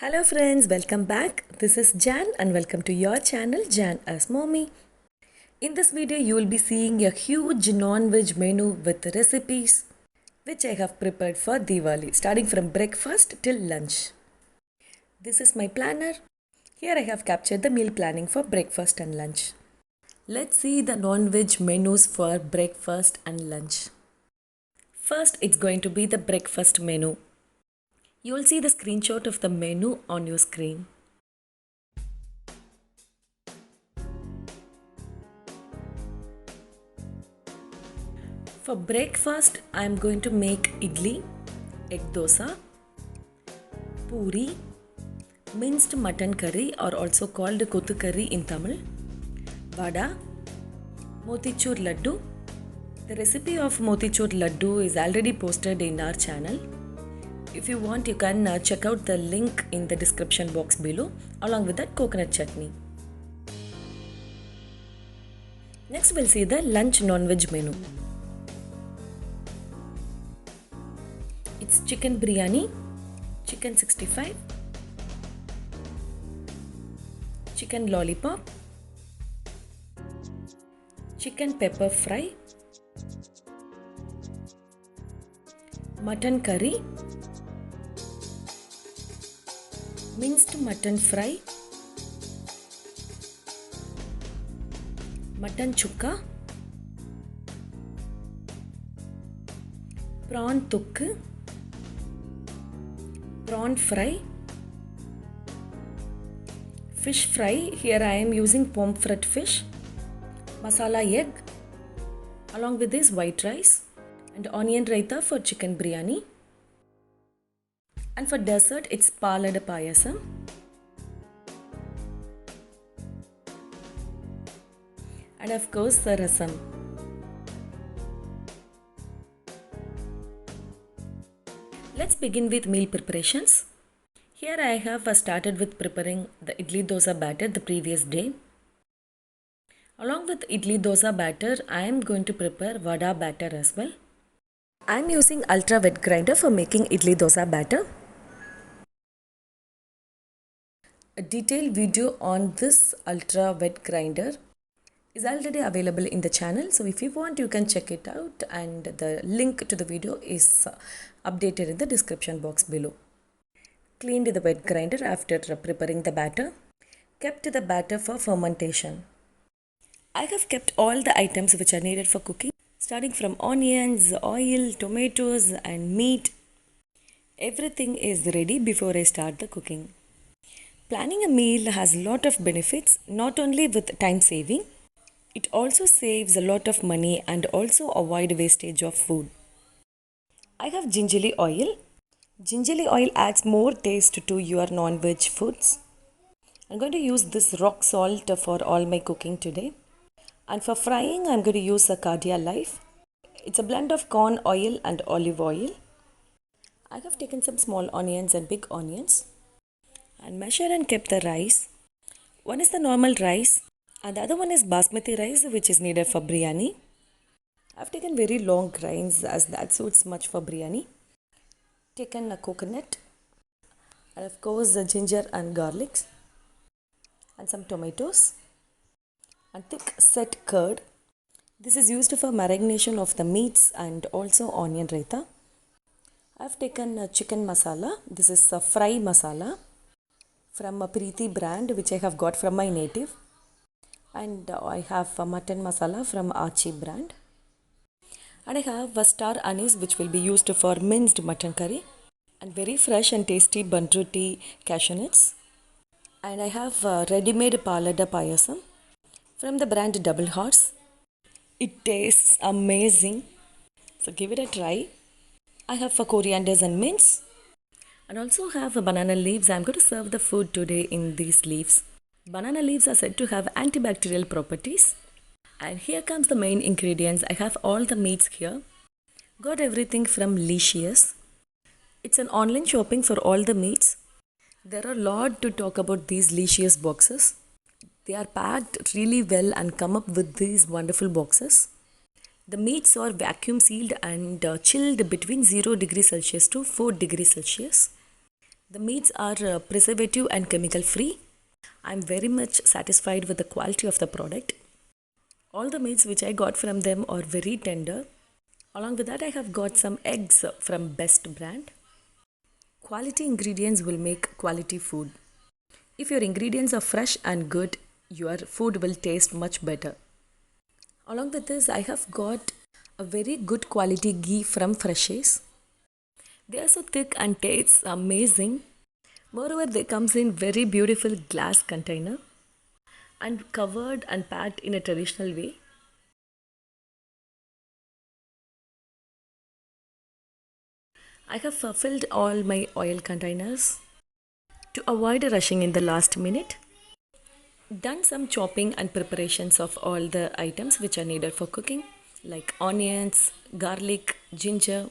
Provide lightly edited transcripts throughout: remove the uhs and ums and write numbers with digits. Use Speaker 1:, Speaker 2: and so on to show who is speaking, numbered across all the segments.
Speaker 1: Hello friends, welcome back. This is Jan and welcome to your channel Jan as Mommy. In this video you will be seeing a huge non-veg menu with recipes which I have prepared for Diwali starting from breakfast till lunch. This is my planner. Here I have captured the meal planning for breakfast and lunch. Let's see the non-veg menus for breakfast and lunch. First it's going to be the breakfast menu. You will see the screenshot of the menu on your screen. For breakfast, I am going to make idli, egg dosa, puri, minced mutton curry or also called kothu curry in Tamil, vada, motichur laddu. The recipe of motichur laddu is already posted in our channel. If you want, you can check out the link in the description box below along with that coconut chutney. Next, we'll see the lunch non-veg menu. It's chicken biryani, chicken 65, chicken lollipop, chicken pepper fry, mutton curry, minced mutton fry, mutton chukka, prawn tukku, prawn fry, fish fry. Here I am using pomfret fish, masala egg, along with this white rice and onion raita for chicken biryani. And for dessert, it's palad payasam. And of course, the rasam. Let's begin with meal preparations. Here I have started with preparing the idli dosa batter the previous day. Along with idli dosa batter, I am going to prepare vada batter as well. I am using ultra wet grinder for making idli dosa batter. A detailed video on this ultra wet grinder is already available in the channel, so if you want you can check it out, and the link to the video is updated in the description box below. Cleaned the wet grinder after preparing the batter. Kept the batter for fermentation. I have kept all the items which are needed for cooking, starting from onions, oil, tomatoes and meat. Everything is ready before I start the cooking. Planning a meal has a lot of benefits, not only with time saving, it also saves a lot of money and also avoid wastage of food. I have gingerly oil. Gingerly oil adds more taste to your non-veg foods. I'm going to use this rock salt for all my cooking today. And for frying, I'm going to use a Cardia Life. It's a blend of corn oil and olive oil. I have taken some small onions and big onions and measure and kept the rice. One is the normal rice and the other one is basmati rice, which is needed for biryani. I've taken very long grains as that suits much for biryani. Taken a coconut and of course the ginger and garlic and some tomatoes and thick set curd. This is used for marination of the meats and also onion raita. I've taken a chicken masala. This is a fry masala from a Preeti brand which I have got from my native, and I have a mutton masala from Achi brand, and I have a star anise which will be used for minced mutton curry, and very fresh and tasty banruti cashew nuts, and I have ready-made palada payasam from the brand Double Horse. It tastes amazing, so give it a try. I have corianders and mints and also have banana leaves. I'm going to serve the food today in these leaves. Banana leaves are said to have antibacterial properties. And here comes the main ingredients. I have all the meats here. Got everything from Licious. It's an online shopping for all the meats. There are a lot to talk about these Licious boxes. They are packed really well and come up with these wonderful boxes. The meats are vacuum sealed and chilled between 0 degrees Celsius to 4 degrees Celsius. The meats are preservative and chemical free. I'm very much satisfied with the quality of the product. All the meats which I got from them are very tender. Along with that, I have got some eggs from Best brand. Quality ingredients will make quality food. If your ingredients are fresh and good, your food will taste much better. Along with this, I have got a very good quality ghee from Freshies. They are so thick and tastes amazing. Moreover, they comes in very beautiful glass container and covered and packed in a traditional way. I have filled all my oil containers to avoid rushing in the last minute. Done some chopping and preparations of all the items which are needed for cooking, like onions, garlic, ginger,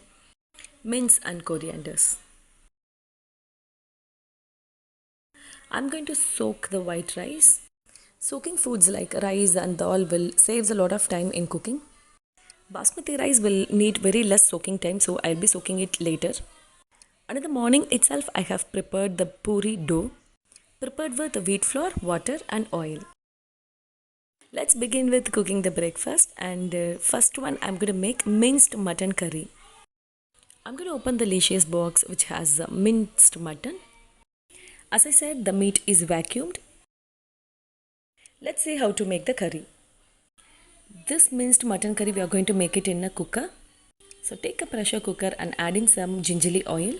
Speaker 1: mince and corianders. I'm going to soak the white rice. Soaking foods like rice and dal will saves a lot of time in cooking. Basmati rice will need very less soaking time, so I'll be soaking it later. And in the morning itself, I have prepared the puri dough, prepared with wheat flour, water and oil. Let's begin with cooking the breakfast, and first one I'm going to make minced mutton curry. I'm going to open the Licious box which has minced mutton. As I said, the meat is vacuumed. Let's see how to make the curry. This minced mutton curry, we are going to make it in a cooker. So take a pressure cooker and add in some gingerly oil.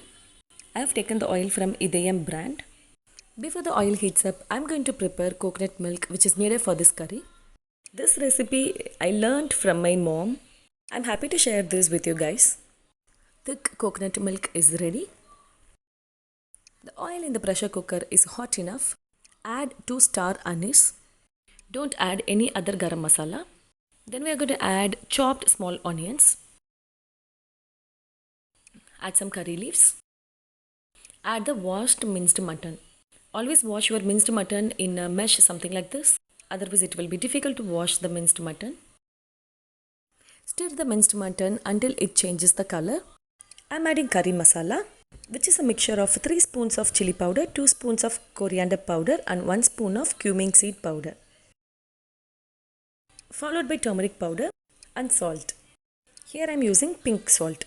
Speaker 1: I have taken the oil from Idayam brand. Before the oil heats up, I'm going to prepare coconut milk which is needed for this curry. This recipe I learned from my mom. I'm happy to share this with you guys. Thick coconut milk is ready. The oil in the pressure cooker is hot enough. Add 2 star anise. Don't add any other garam masala. Then we are going to add chopped small onions. Add some curry leaves. Add the washed minced mutton. Always wash your minced mutton in a mesh, something like this. Otherwise it will be difficult to wash the minced mutton. Stir the minced mutton until it changes the color. I'm adding curry masala, which is a mixture of 3 spoons of chili powder, 2 spoons of coriander powder and 1 spoon of cumin seed powder, followed by turmeric powder and salt. Here I am using pink salt.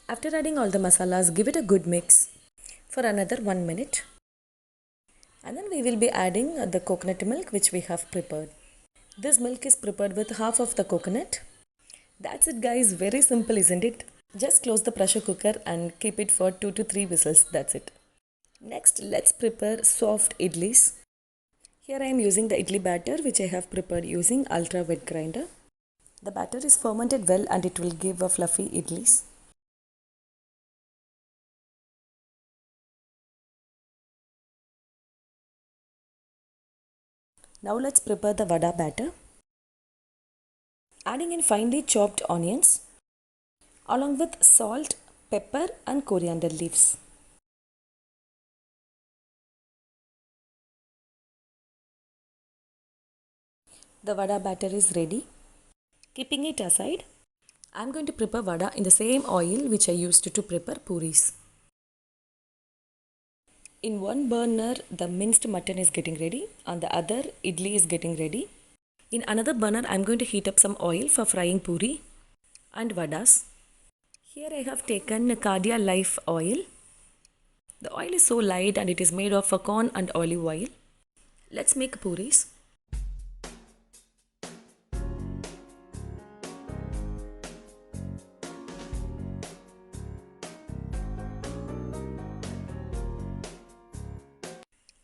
Speaker 1: After adding all the masalas, give it a good mix for another 1 minute. And then we will be adding the coconut milk which we have prepared. This milk is prepared with half of the coconut. That's it guys, very simple isn't it? Just close the pressure cooker and keep it for 2 to 3 whistles, that's it. Next, let's prepare soft idlis. Here I am using the idli batter which I have prepared using ultra wet grinder. The batter is fermented well and it will give a fluffy idlis. Now let's prepare the vada batter. Adding in finely chopped onions along with salt, pepper and coriander leaves. The vada batter is ready. Keeping it aside, I am going to prepare vada in the same oil which I used to prepare puris. In one burner, the minced mutton is getting ready. On the other, idli is getting ready. In another burner, I am going to heat up some oil for frying puri and vadas. Here I have taken Cardia Life oil. The oil is so light and it is made of corn and olive oil. Let's make puris.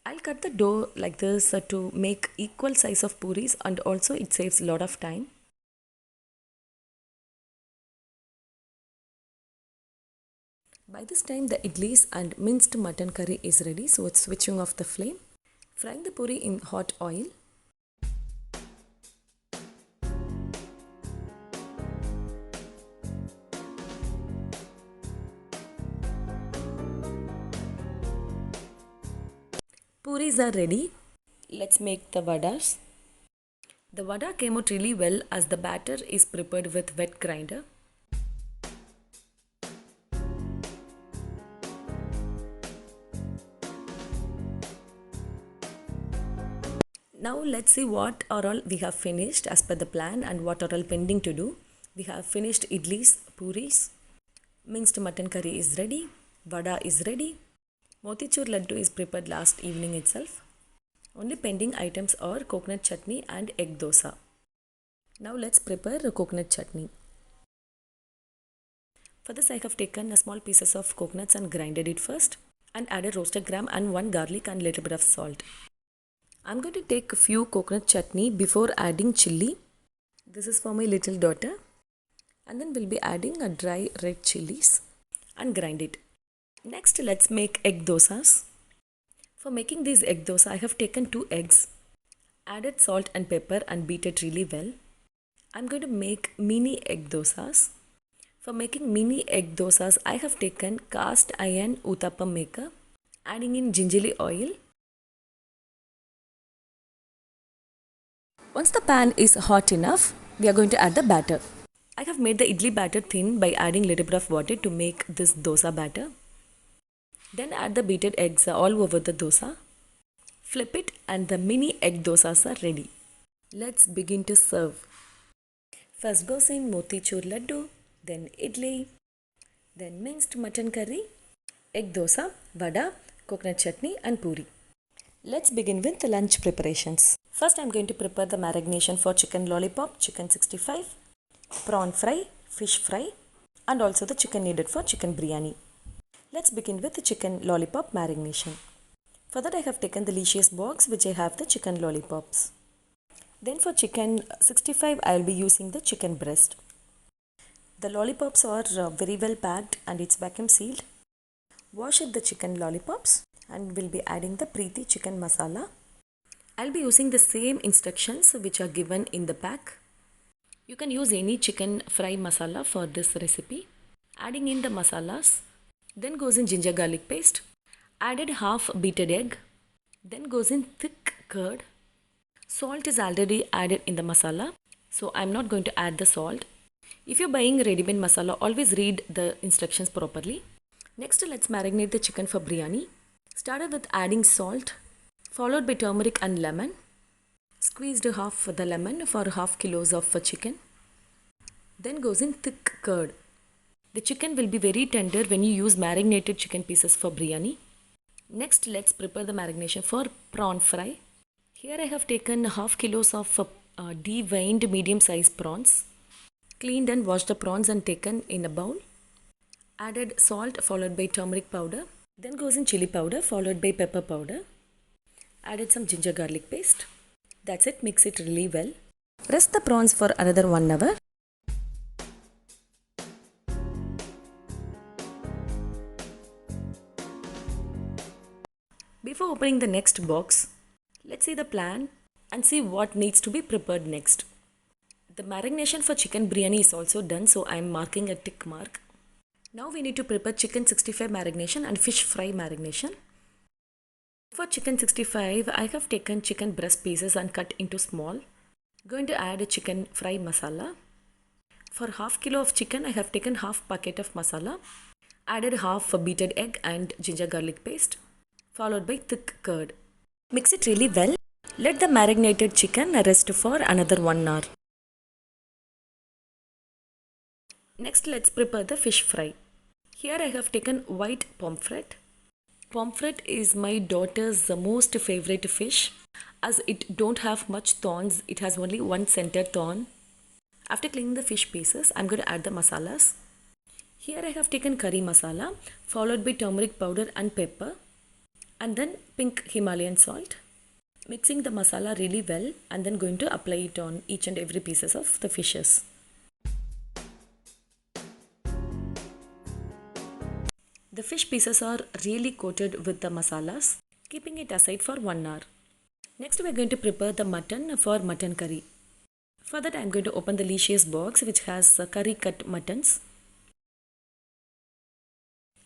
Speaker 1: I'll cut the dough like this to make equal size of puris, and also it saves a lot of time. By this time the idlis and minced mutton curry is ready, so it's switching off the flame. Frying the puri in hot oil. Puris are ready. Let's make the vadas. The vada came out really well as the batter is prepared with wet grinder. Now let's see what are all we have finished as per the plan and what are all pending to do. We have finished idlis, puris, minced mutton curry is ready, vada is ready, motichur laddu is prepared last evening itself. Only pending items are coconut chutney and egg dosa. Now let's prepare a coconut chutney. For this I have taken a small pieces of coconuts and grinded it first and added roasted gram and 1 garlic and little bit of salt. I'm going to take a few coconut chutney before adding chilli. This is for my little daughter. And then we'll be adding a dry red chilies and grind it. Next let's make egg dosas. For making these egg dosa I have taken 2 eggs, added salt and pepper and beat it really well. I'm going to make mini egg dosas. For making mini egg dosas, I have taken cast iron uttapam maker, adding in gingerly oil. Once the pan is hot enough, we are going to add the batter. I have made the idli batter thin by adding little bit of water to make this dosa batter. Then add the beaten eggs all over the dosa. Flip it and the mini egg dosas are ready. Let's begin to serve. First goes in motichur laddu, then idli, then minced mutton curry, egg dosa, vada, coconut chutney and puri. Let's begin with the lunch preparations. First I'm going to prepare the marination for chicken lollipop, chicken 65, prawn fry, fish fry and also the chicken needed for chicken biryani. Let's begin with the chicken lollipop marination. For that I have taken the delicious box which I have the chicken lollipops. Then for chicken 65 I will be using the chicken breast. The lollipops are very well packed and it's vacuum sealed. Wash up the chicken lollipops and we'll be adding the Preeti chicken masala. I'll be using the same instructions which are given in the pack. You can use any chicken fry masala for this recipe. Adding in the masalas. Then goes in ginger garlic paste. Added half beaten egg. Then goes in thick curd. Salt is already added in the masala, so I'm not going to add the salt. If you're buying ready-made masala, always read the instructions properly. Next, let's marinate the chicken for biryani. Started with adding salt, followed by turmeric and lemon. Squeezed half the lemon for half kilos of chicken. Then goes in thick curd. The chicken will be very tender when you use marinated chicken pieces for biryani. Next, let's prepare the marination for prawn fry. Here I have taken half kilos of deveined medium-sized prawns. Cleaned and washed the prawns and taken in a bowl. Added salt followed by turmeric powder. Then goes in chili powder followed by pepper powder. Added some ginger garlic paste. That's it, mix it really well. Rest the prawns for another 1 hour. Before opening the next box, let's see the plan and see what needs to be prepared next. The marination for chicken biryani is also done, so I am marking a tick mark. Now we need to prepare chicken 65 marination and fish fry marination. For chicken 65, I have taken chicken breast pieces and cut into small. Going to add a chicken fry masala. For half kilo of chicken, I have taken half packet of masala. Added half a beaten egg and ginger garlic paste, followed by thick curd. Mix it really well. Let the marinated chicken rest for another 1 hour. Next, let's prepare the fish fry. Here I have taken white pomfret. Pomfret is my daughter's most favorite fish as it don't have much thorns. It has only one center thorn. After cleaning the fish pieces, I'm going to add the masalas. Here I have taken curry masala followed by turmeric powder and pepper and then pink Himalayan salt. Mixing the masala really well and then going to apply it on each and every pieces of the fishes. The fish pieces are really coated with the masalas, keeping it aside for 1 hour. Next we are going to prepare the mutton for mutton curry. For that I am going to open the delicious box which has curry cut muttons.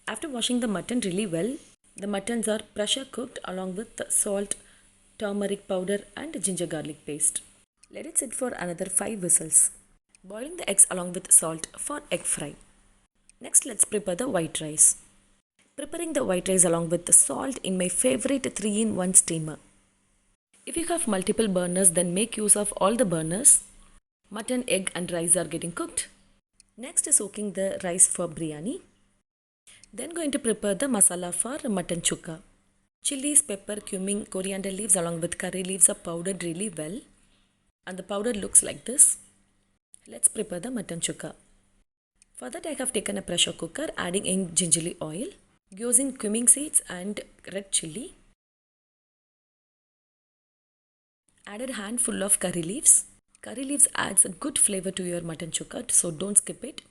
Speaker 1: After washing the mutton really well, the muttons are pressure cooked along with salt, turmeric powder and ginger garlic paste. Let it sit for another 5 whistles. Boiling the eggs along with salt for egg fry. Next let's prepare the white rice. Preparing the white rice along with the salt in my favorite 3-in-1 steamer. If you have multiple burners, then make use of all the burners. Mutton, egg and rice are getting cooked. Next is soaking the rice for biryani. Then going to prepare the masala for mutton chukka. Chilies, pepper, cumin, coriander leaves along with curry leaves are powdered really well. And the powder looks like this. Let's prepare the mutton chukka. For that I have taken a pressure cooker, adding in gingerly oil, using cumin seeds and red chilli. Added handful of curry leaves. Curry leaves adds a good flavor to your mutton chukka, so don't skip it.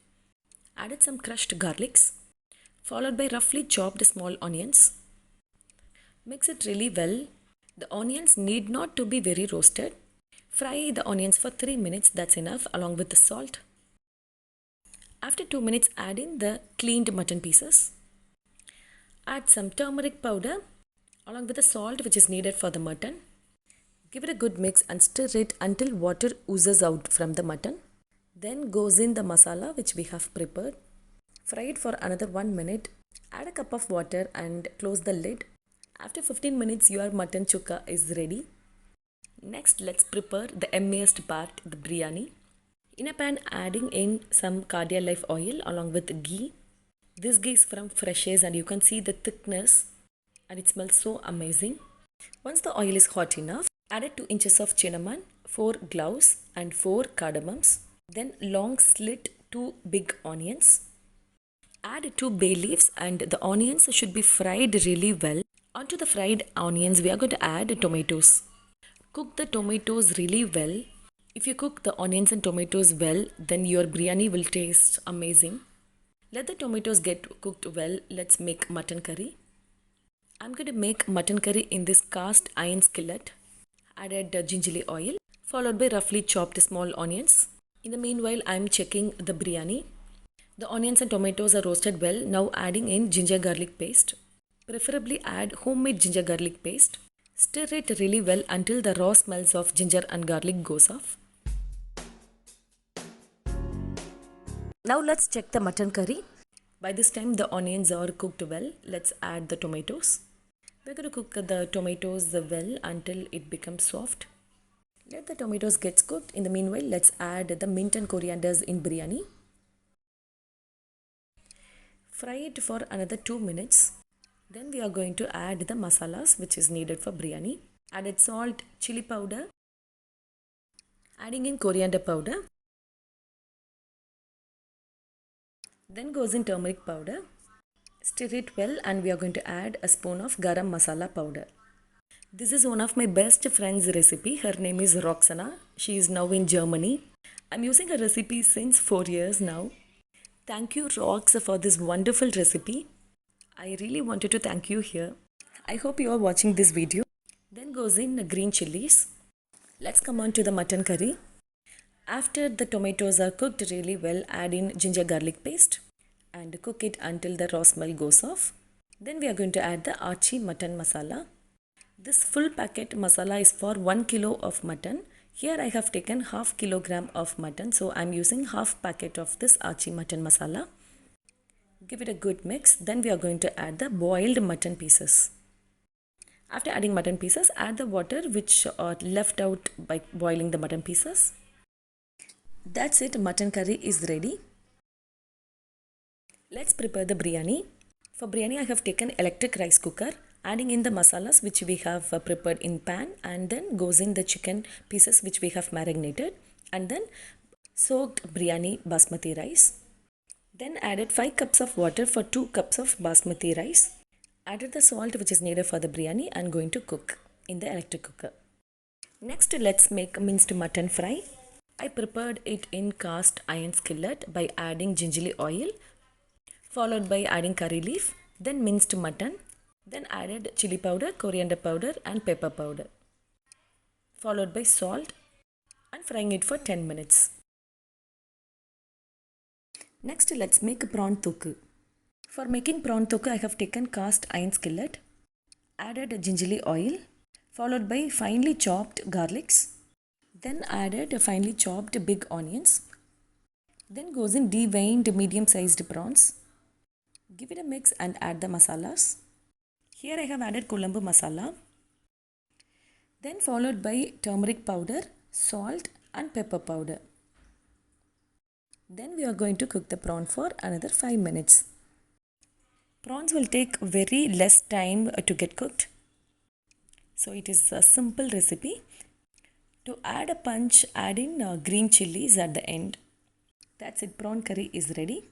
Speaker 1: Added some crushed garlics, followed by roughly chopped small onions. Mix it really well. The onions need not to be very roasted. Fry the onions for 3 minutes, that's enough, along with the salt. After 2 minutes, add in the cleaned mutton pieces. Add some turmeric powder along with the salt which is needed for the mutton. Give it a good mix and stir it until water oozes out from the mutton. Then goes in the masala which we have prepared. Fry it for another 1 minute. Add a cup of water and close the lid. After 15 minutes, your mutton chukka is ready. Next, let's prepare the yummiest part, the biryani. In a pan, adding in some Cardia Life oil along with ghee. This ghee is from Fresh's and you can see the thickness and it smells so amazing. Once the oil is hot enough, add 2 inches of cinnamon, 4 cloves and 4 cardamoms. Then long slit 2 big onions. Add 2 bay leaves and the onions should be fried really well. Onto the fried onions, we are going to add tomatoes. Cook the tomatoes really well. If you cook the onions and tomatoes well, then your biryani will taste amazing. Let the tomatoes get cooked well. Let's make mutton curry. I'm going to make mutton curry in this cast iron skillet. Added gingerly oil, followed by roughly chopped small onions. In the meanwhile, I'm checking the biryani. The onions and tomatoes are roasted well. Now adding in ginger garlic paste. Preferably add homemade ginger garlic paste. Stir it really well until the raw smells of ginger and garlic goes off. Now let's check the mutton curry. By this time the onions are cooked well. Let's add the tomatoes. We're going to cook the tomatoes well until it becomes soft. Let the tomatoes get cooked. In the meanwhile, let's add the mint and corianders in biryani. Fry it for another 2 minutes. Then we are going to add the masalas which is needed for biryani. Added salt, chili powder. Adding in coriander powder. Then goes in turmeric powder. Stir it well and we are going to add a spoon of garam masala powder. This is one of my best friend's recipe. Her name is Roxana. She is now in Germany. I'm using her recipe since 4 years now. Thank you, Rox, for this wonderful recipe. I really wanted to thank you here. I hope you are watching this video. Then goes in green chilies. Let's come on to the mutton curry. After the tomatoes are cooked really well, add in ginger garlic paste and cook it until the raw smell goes off. Then we are going to add the Archie mutton masala. This full packet masala is for 1 kilo of mutton. Here I have taken half kilogram of mutton, so I am using half packet of this Archie mutton masala. Give it a good mix. Then we are going to add the boiled mutton pieces. After adding mutton pieces, add the water which are left out by boiling the mutton pieces. That's it, mutton curry is ready. Let's prepare the biryani. For biryani, I have taken electric rice cooker, adding in the masalas which we have prepared in pan, and then goes in the chicken pieces which we have marinated, and then soaked biryani basmati rice. Then added 5 cups of water for 2 cups of basmati rice. Added the salt which is needed for the biryani and going to cook in the electric cooker. Next, let's make minced mutton fry. I prepared it in cast iron skillet by adding gingerly oil, followed by adding curry leaf, then minced mutton, then added chili powder, coriander powder and pepper powder, followed by salt and frying it for 10 minutes. Next, let's make prawn toku. For making prawn toku, I have taken cast iron skillet, added gingerly oil, followed by finely chopped garlics, then added finely chopped big onions. Then goes in deveined medium-sized prawns. Give it a mix and add the masalas. Here I have added Colombo masala. Then followed by turmeric powder, salt and pepper powder. Then we are going to cook the prawn for another 5 minutes. Prawns will take very less time to get cooked. So it is a simple recipe. To add a punch, add in green chilies at the end. That's it, prawn curry is ready.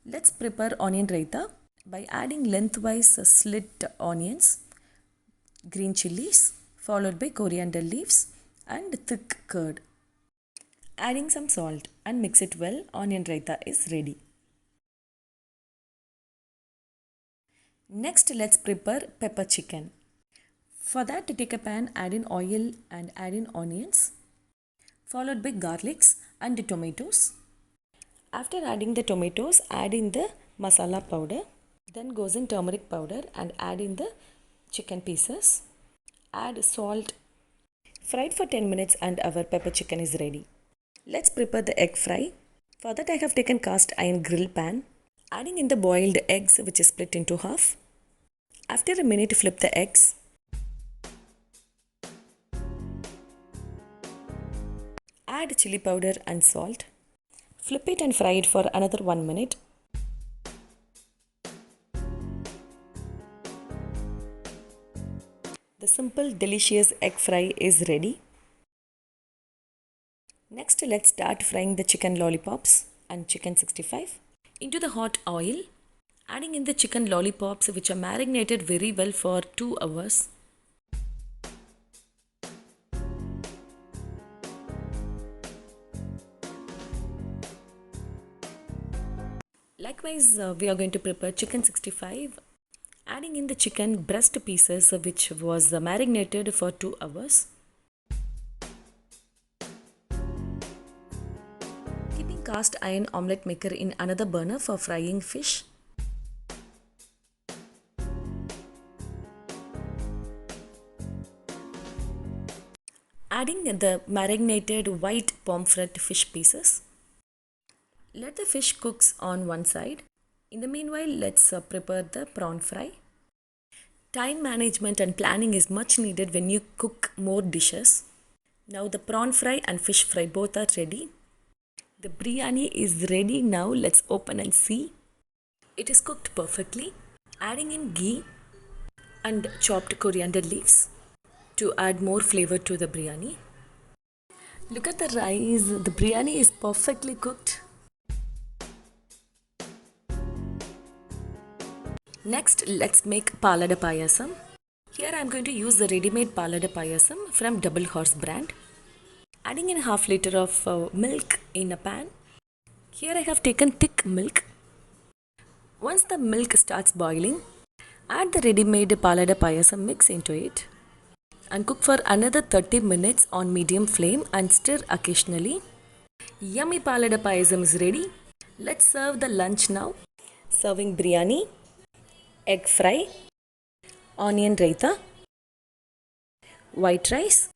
Speaker 1: Let's prepare onion raita by adding lengthwise slit onions, green chilies, followed by coriander leaves and thick curd. Adding some salt and mix it well, onion raita is ready. Next, let's prepare pepper chicken. For that, take a pan, add in oil and add in onions, followed by garlics and tomatoes. After adding the tomatoes, add in the masala powder. Then goes in turmeric powder and add in the chicken pieces. Add salt. Fried for 10 minutes and our pepper chicken is ready. Let's prepare the egg fry. For that, I have taken cast iron grill pan. Adding in the boiled eggs, which is split into half. After a minute, flip the eggs. Add chili powder and salt. Flip it and fry it for another 1 minute. The simple delicious egg fry is ready. Next, let's start frying the chicken lollipops and chicken 65 into the hot oil. Adding in the chicken lollipops, which are marinated very well for 2 hours. Likewise, we are going to prepare chicken 65, adding in the chicken breast pieces which was marinated for 2 hours. Keeping cast iron omelette maker in another burner for frying fish. Adding the marinated white pomfret fish pieces. Let the fish cooks on one side. In the meanwhile, let's prepare the prawn fry. Time management and planning is much needed when you cook more dishes. Now the prawn fry and fish fry both are ready. The biryani is ready now. Let's open and see. It is cooked perfectly. Adding in ghee and chopped coriander leaves to add more flavor to the biryani. Look at the rice. The biryani is perfectly cooked. Next, let's make palada payasam. Here I am going to use the ready-made palada payasam from Double Horse brand. Adding in half liter of milk in a pan. Here I have taken thick milk. Once the milk starts boiling, add the ready-made palada payasam mix into it and cook for another 30 minutes on medium flame and stir occasionally. Yummy palada payasam is ready. Let's serve the lunch now. Serving biryani, egg fry, onion raita, white rice,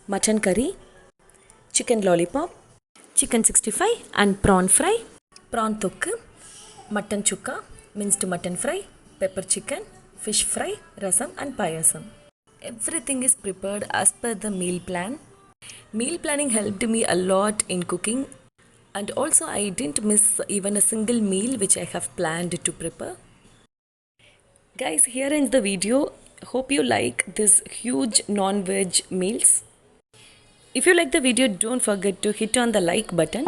Speaker 1: mutton curry, chicken lollipop, chicken 65 and prawn fry, prawn tokku, mutton chukka, minced mutton fry, pepper chicken, fish fry, rasam and payasam. Everything is prepared as per the meal plan. Meal planning helped me a lot in cooking. And also I didn't miss even a single meal which I have planned to prepare. Guys, here ends the video. Hope you like this huge non-veg meals. If you like the video, don't forget to hit on the like button.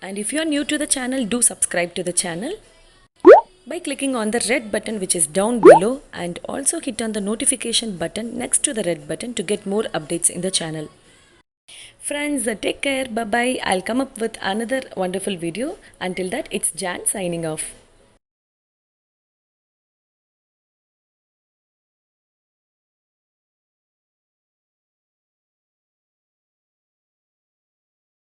Speaker 1: And if you are new to the channel, do subscribe to the channel by clicking on the red button which is down below, and also hit on the notification button next to the red button to get more updates in the channel. Friends, take care. Bye bye. I'll come up with another wonderful video. Until that, it's Jan signing off.